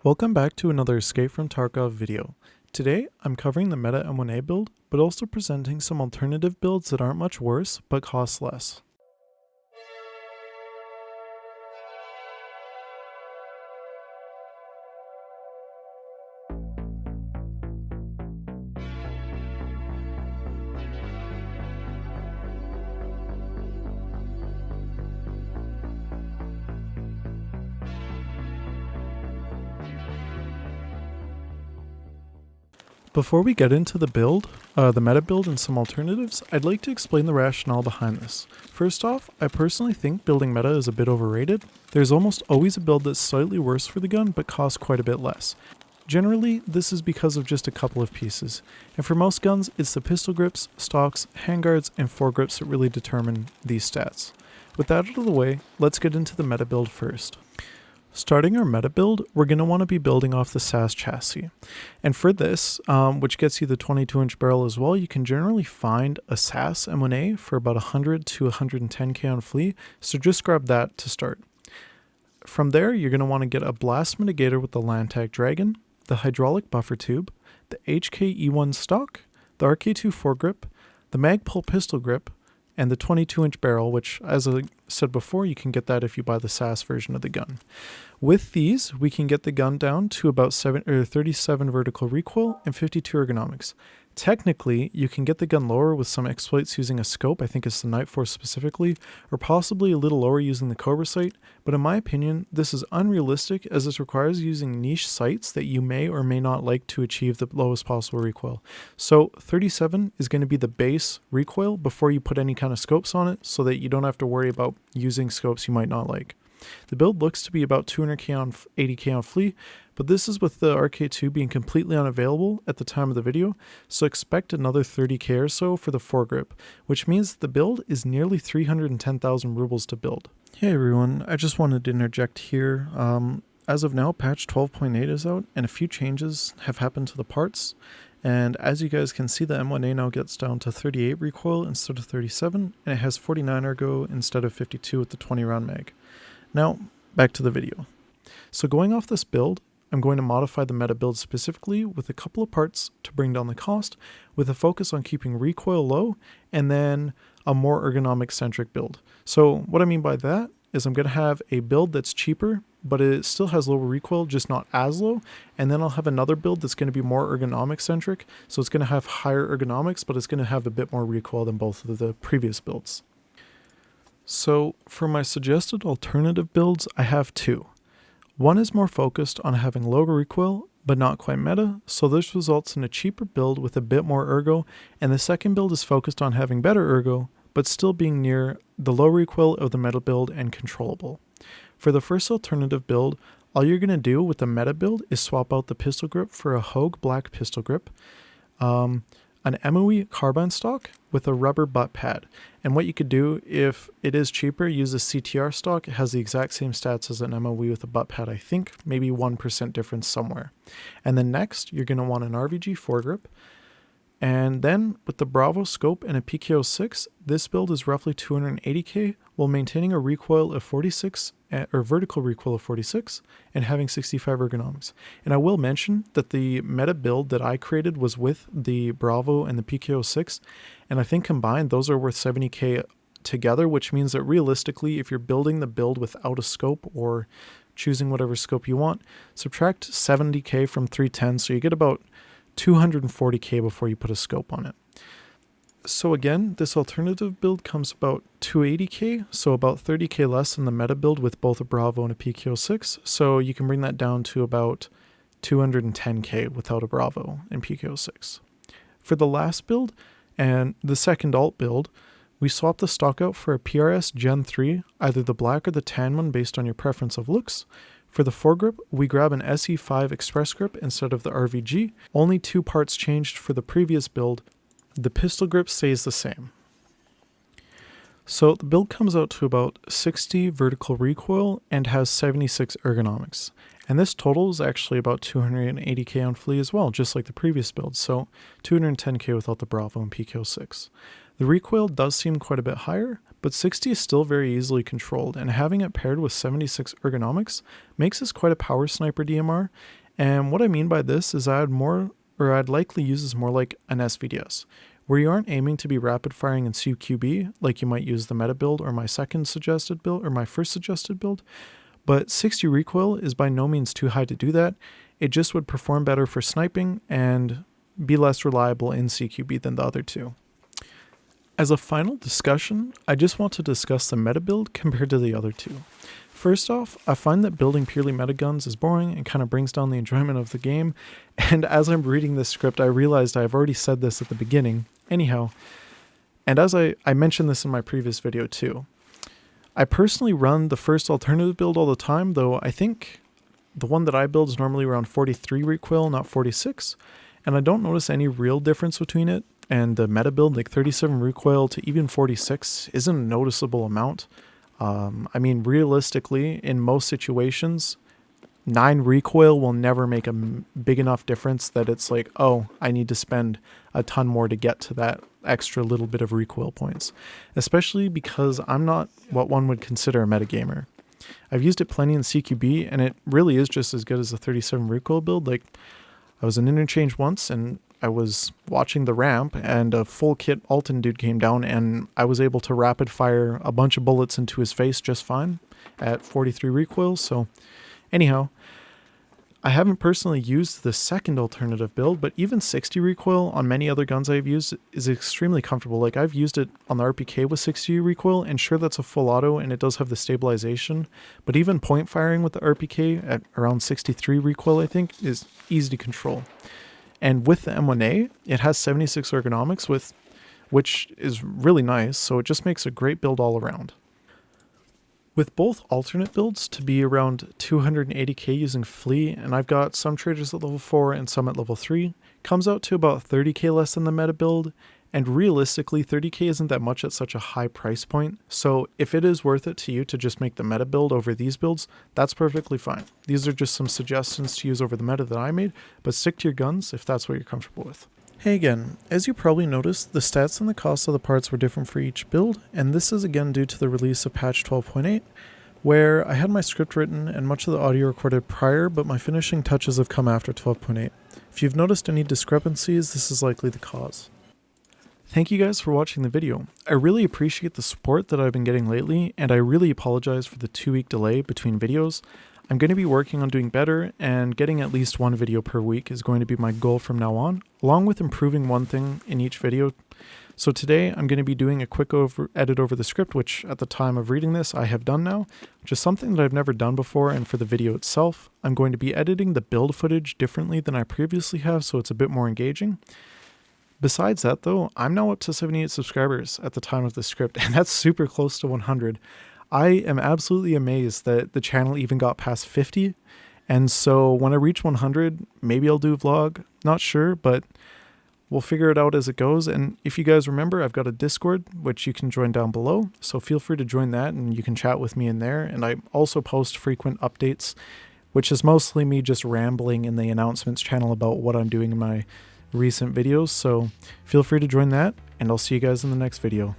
Welcome back to another Escape from Tarkov video. Today, I'm covering the meta M1A build, but also presenting some alternative builds that aren't much worse, but cost less. Before we get into the meta build and some alternatives, I'd like to explain the rationale behind this. First off, I personally think building meta is a bit overrated. There's almost always a build that's slightly worse for the gun, but costs quite a bit less. Generally, this is because of just a couple of pieces, and for most guns, it's the pistol grips, stocks, handguards, and foregrips that really determine these stats. With that out of the way, let's get into the meta build first. Starting our meta build, we're going to want to be building off the SAS chassis. And for this, which gets you the 22-inch barrel as well, you can generally find a SAS M1A for about 100 to 110k on Flea, so just grab that to start. From there, you're going to want to get a blast mitigator with the Lantac Dragon, the hydraulic buffer tube, the HK E1 stock, the RK2 foregrip, the Magpul pistol grip, and the 22-inch barrel, which, as I said before, you can get that if you buy the SAS version of the gun. With these, we can get the gun down to about 37 vertical recoil and 52 ergonomics. Technically, you can get the gun lower with some exploits using a scope, I think it's the Nightforce specifically, or possibly a little lower using the Cobra sight, but in my opinion, this is unrealistic as this requires using niche sights that you may or may not like to achieve the lowest possible recoil. So 37 is going to be the base recoil before you put any kind of scopes on it, so that you don't have to worry about using scopes you might not like. The build looks to be about 200k on 80k on Flea, but this is with the RK2 being completely unavailable at the time of the video, so expect another 30k or so for the foregrip, which means the build is nearly 310,000 rubles to build. Hey everyone, I just wanted to interject here. As of now, patch 12.8 is out, and a few changes have happened to the parts. And as you guys can see, the M1A now gets down to 38 recoil instead of 37, and it has 49 ergo instead of 52 with the 20 round mag. Now, back to the video. So going off this build, I'm going to modify the meta build specifically with a couple of parts to bring down the cost, with a focus on keeping recoil low, and then a more ergonomic centric build. So what I mean by that is I'm going to have a build that's cheaper, but it still has lower recoil, just not as low. And then I'll have another build that's going to be more ergonomic centric. So it's going to have higher ergonomics, but it's going to have a bit more recoil than both of the previous builds. So for my suggested alternative builds, I have two. One is more focused on having low recoil, but not quite meta, so this results in a cheaper build with a bit more ergo, and the second build is focused on having better ergo, but still being near the low recoil of the meta build and controllable. For the first alternative build, all you're going to do with the meta build is swap out the pistol grip for a Hogue black pistol grip, an MOE carbine stock with a rubber butt pad. And what you could do if it is cheaper, use a CTR stock. It has the exact same stats as an MOE with a butt pad, I think, maybe 1% difference somewhere. And then next, you're going to want an RVG foregrip. And then with the Bravo scope and a PKO6, this build is roughly 280k while maintaining a recoil of 46 or vertical recoil of 46 and having 65 ergonomics. And I will mention that the meta build that I created was with the Bravo and the PKO6, and I think combined those are worth 70k together, which means that realistically, if you're building the build without a scope or choosing whatever scope you want, subtract 70k from 310, so you get about 240k before you put a scope on it. So again, this alternative build comes about 280k, so about 30k less than the meta build with both a Bravo and a PKO6, so you can bring that down to about 210k without a Bravo and PKO6. For the last build, and the second alt build, we swap the stock out for a PRS Gen 3, either the black or the tan one based on your preference of looks. For the foregrip, we grab an SE5 Express grip instead of the RVG. Only two parts changed for the previous build. The pistol grip stays the same. So the build comes out to about 60 vertical recoil and has 76 ergonomics. And this total is actually about 280k on Flea as well, just like the previous build, so 210k without the Bravo and PKO6. The recoil does seem quite a bit higher, but 60 is still very easily controlled, and having it paired with 76 ergonomics makes this quite a power sniper DMR. And what I mean by this is I'd likely use this more like an SVDS, where you aren't aiming to be rapid firing in CQB like you might use the meta build or my first suggested build, but 60 recoil is by no means too high to do that. It just would perform better for sniping and be less reliable in CQB than the other two. As a final discussion, I just want to discuss the meta build compared to the other two. First off, I find that building purely meta guns is boring and kind of brings down the enjoyment of the game, and as I'm reading this script I realized I've already said this at the beginning. Anyhow, and as I mentioned this in my previous video too, I personally run the first alternative build all the time, though I think the one that I build is normally around 43 recoil, not 46, and I don't notice any real difference between it and the meta build. Like 37 recoil to even 46 isn't a noticeable amount. I mean, realistically, in most situations, 9 recoil will never make a big enough difference that it's like, oh, I need to spend a ton more to get to that extra little bit of recoil points. Especially because I'm not what one would consider a metagamer. I've used it plenty in CQB, and it really is just as good as the 37 recoil build. Like, I was in interchange once, and I was watching the ramp, and a full kit Alton dude came down, and I was able to rapid fire a bunch of bullets into his face just fine at 43 recoil. So anyhow, I haven't personally used the second alternative build, but even 60 recoil on many other guns I've used is extremely comfortable. Like, I've used it on the RPK with 60 recoil, and sure, that's a full auto and it does have the stabilization, but even point firing with the RPK at around 63 recoil I think is easy to control. And with the M1A, it has 76 ergonomics, which is really nice, so it just makes a great build all around. With both alternate builds to be around 280k using Flea, and I've got some traders at level 4 and some at level 3, comes out to about 30k less than the meta build, and realistically 30k isn't that much at such a high price point, so if it is worth it to you to just make the meta build over these builds, that's perfectly fine. These are just some suggestions to use over the meta that I made, but stick to your guns if that's what you're comfortable with. Hey again, as you probably noticed, the stats and the cost of the parts were different for each build, and this is again due to the release of patch 12.8, where I had my script written and much of the audio recorded prior, but my finishing touches have come after 12.8. If you've noticed any discrepancies, this is likely the cause. Thank you guys for watching the video. I really appreciate the support that I've been getting lately, and I really apologize for the 2-week delay between videos. I'm going to be working on doing better, and getting at least one video per week is going to be my goal from now on, along with improving one thing in each video. So today I'm going to be doing a quick edit over the script, which at the time of reading this I have done now, which is something that I've never done before, and for the video itself, I'm going to be editing the build footage differently than I previously have, so it's a bit more engaging. Besides that though, I'm now up to 78 subscribers at the time of the script, and that's super close to 100. I am absolutely amazed that the channel even got past 50, and so when I reach 100, maybe I'll do a vlog, not sure, but we'll figure it out as it goes. And if you guys remember, I've got a Discord, which you can join down below, so feel free to join that and you can chat with me in there, and I also post frequent updates, which is mostly me just rambling in the announcements channel about what I'm doing in my recent videos, so feel free to join that, and I'll see you guys in the next video.